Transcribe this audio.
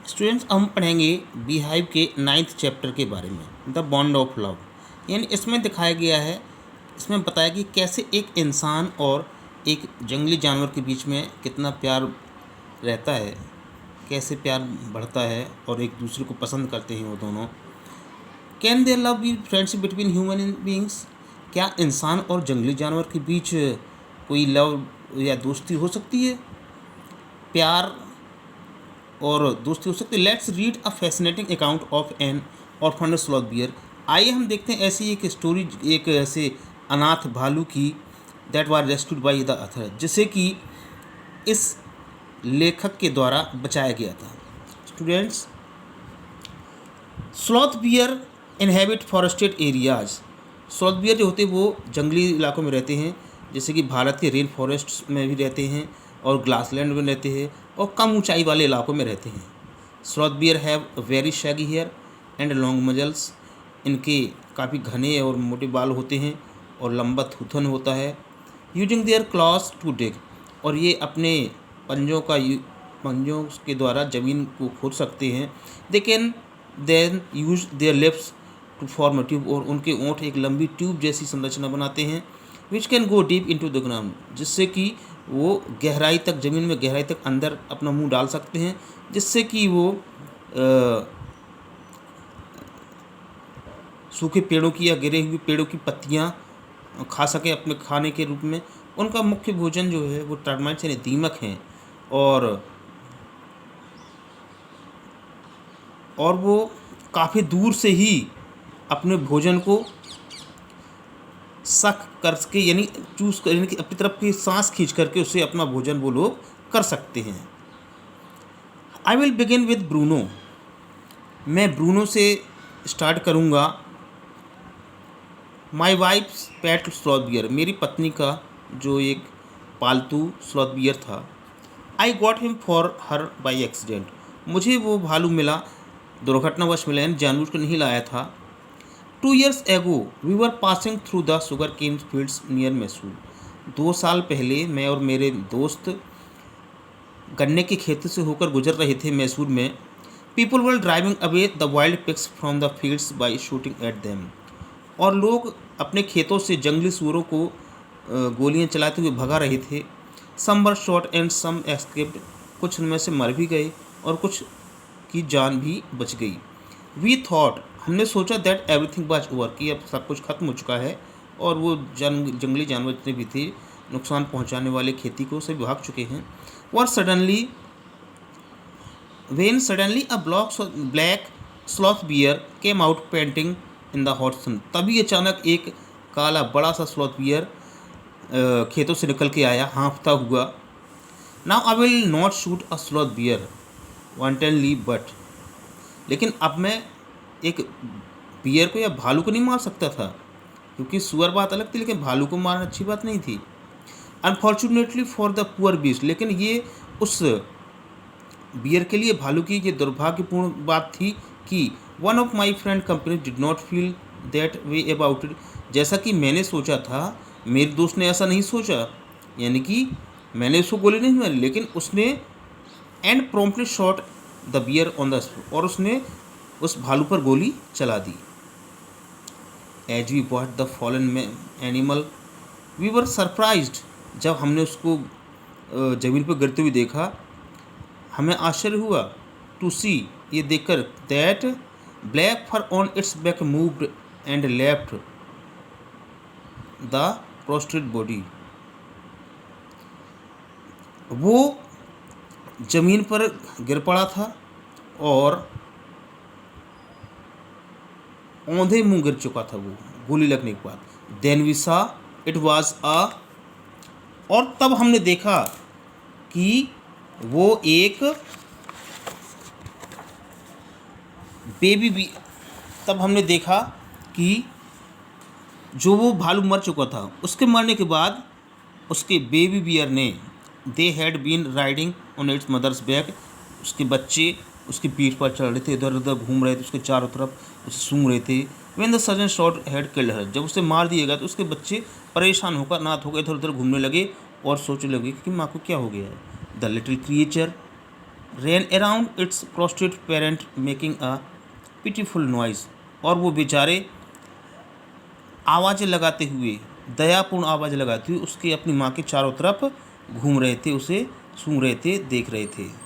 Students हम पढ़ेंगे beehive के 9th चैप्टर के बारे में, द बॉन्ड ऑफ लव। यानी इसमें दिखाया गया है, इसमें बताया कि कैसे एक इंसान और एक जंगली जानवर के बीच में कितना प्यार रहता है, कैसे प्यार बढ़ता है और एक दूसरे को पसंद करते हैं वो दोनों। Can there love be friendship between human beings? क्या इंसान और जंगली जानवर के बीच कोई लव या दोस्ती हो सकती है, प्यार और दोस्ती हो सकती है? Let's read a fascinating account of N orphan sloth bear. आइए हम देखते हैं ऐसी एक स्टोरी, एक ऐसे अनाथ भालू की, that was rescued by the author, जिसे कि इस लेखक के द्वारा बचाया गया था। Students, sloth bear inhabit forested areas. Sloth bear जो होते हैं वो जंगली इलाकों में रहते हैं, जैसे कि भारत के रेन फॉरेस्ट में भी रहते हैं और ग्लासलैंड में रहते हैं और कम ऊंचाई वाले इलाकों में रहते हैं। Sloth bear have very shaggy hair and long muzzles. इनके काफ़ी घने और मोटे बाल होते हैं और लंबा थूथन होता है। Using their claws to dig, और ये अपने पंजों के द्वारा ज़मीन को खोद सकते हैं। They can then use their lips to form a tube, और उनके ओंठ एक लंबी ट्यूब जैसी संरचना बनाते हैं। Which can go deep into the ground, जिससे कि वो गहराई तक, ज़मीन में गहराई तक अंदर अपना मुंह डाल सकते हैं, जिससे कि वो सूखे पेड़ों की या गिरे हुए पेड़ों की पत्तियां खा सकें अपने खाने के रूप में। उनका मुख्य भोजन जो है वो टर्माइट्स यानी दीमक हैं, और वो काफ़ी दूर से ही अपने भोजन को सक करके, यानी चूज कर, यानी कि अपनी तरफ की सांस खींच करके उससे अपना भोजन वो लोग कर सकते हैं। I will begin with Bruno. मैं ब्रूनो से स्टार्ट करूँगा। My wife's pet sloth bear, मेरी पत्नी का जो एक पालतू स्लॉथ बियर था। I got him for her by accident, मुझे वो भालू मिला, दुर्घटनावश मिला, यानी जानबूझकर नहीं लाया था। 2 years ago we were passing through the sugar cane fields near Mysore. 2 साल पहले मैं और मेरे दोस्त गन्ने के खेतों से होकर गुजर रहे थे मैसूर में। People were driving away the wild pigs from the fields by shooting at them, और लोग अपने खेतों से जंगली सूअरों को गोलियां चलाते हुए भगा रहे थे। सम वर शॉट एंड सम एस्केप्ड, कुछ उनमें से मर भी गए और कुछ की जान भी बच गई। वी थॉट, हमने सोचा, दैट एवरीथिंग वाज ओवर, कि अब सब कुछ खत्म हो चुका है और वो जंगली जानवर जितने भी थे नुकसान पहुंचाने वाले खेती को सभी भाग चुके हैं। और suddenly a black sloth bear came out panting in the hot sun, तभी अचानक एक काला बड़ा सा स्लॉथ बियर खेतों से निकल के आया हाँफता हुआ। Now I will not shoot a sloth bear wantonly but, लेकिन अब मैं एक बियर को या भालू को नहीं मार सकता था, क्योंकि सुअर बात अलग थी, लेकिन भालू को मारना अच्छी बात नहीं थी। Unfortunately for the poor beast, लेकिन ये उस बियर के लिए, भालू की ये दुर्भाग्यपूर्ण बात थी कि one of my friend company did not feel that way about it, जैसा कि मैंने सोचा था मेरे दोस्त ने ऐसा नहीं सोचा, यानी कि मैंने उसको गोली नहीं मारी, लेकिन उसने and promptly shot the bear on the spot, और उसने उस भालू पर गोली चला दी। As we watch the fallen animal we were surprised, जब हमने उसको ज़मीन पर गिरते हुए देखा हमें आश्चर्य हुआ। टू सी, ये देखकर, that black fur on its back moved and left the prostrate body, वो ज़मीन पर गिर पड़ा था और औंधे मुंह गिर चुका था वो गोली लगने के बाद। Then we saw it was a, और तब हमने देखा कि वो एक बेबी, तब हमने देखा कि जो वो भालू मर चुका था, उसके मरने के बाद उसके बेबी बियर ने, they had been riding on its mother's back, उसके बच्चे उसकी पीठ पर चढ़ रहे थे, इधर उधर घूम रहे थे, उसके चारों तरफ उसे सूंघ रहे थे। When the surgeon shot had killed her, जब उसे मार दिया गया तो उसके बच्चे परेशान होकर नाथ होकर इधर उधर घूमने लगे और सोचने लगे कि माँ को क्या हो गया है। The little creature ran around its prostrate parent making a pitiful noise। और वो बेचारे आवाज़ें लगाते हुए, दयापूर्ण आवाज़ लगाते हुए उसके अपनी माँ के चारों तरफ घूम रहे थे, उसे सूंघ रहे थे, देख रहे थे।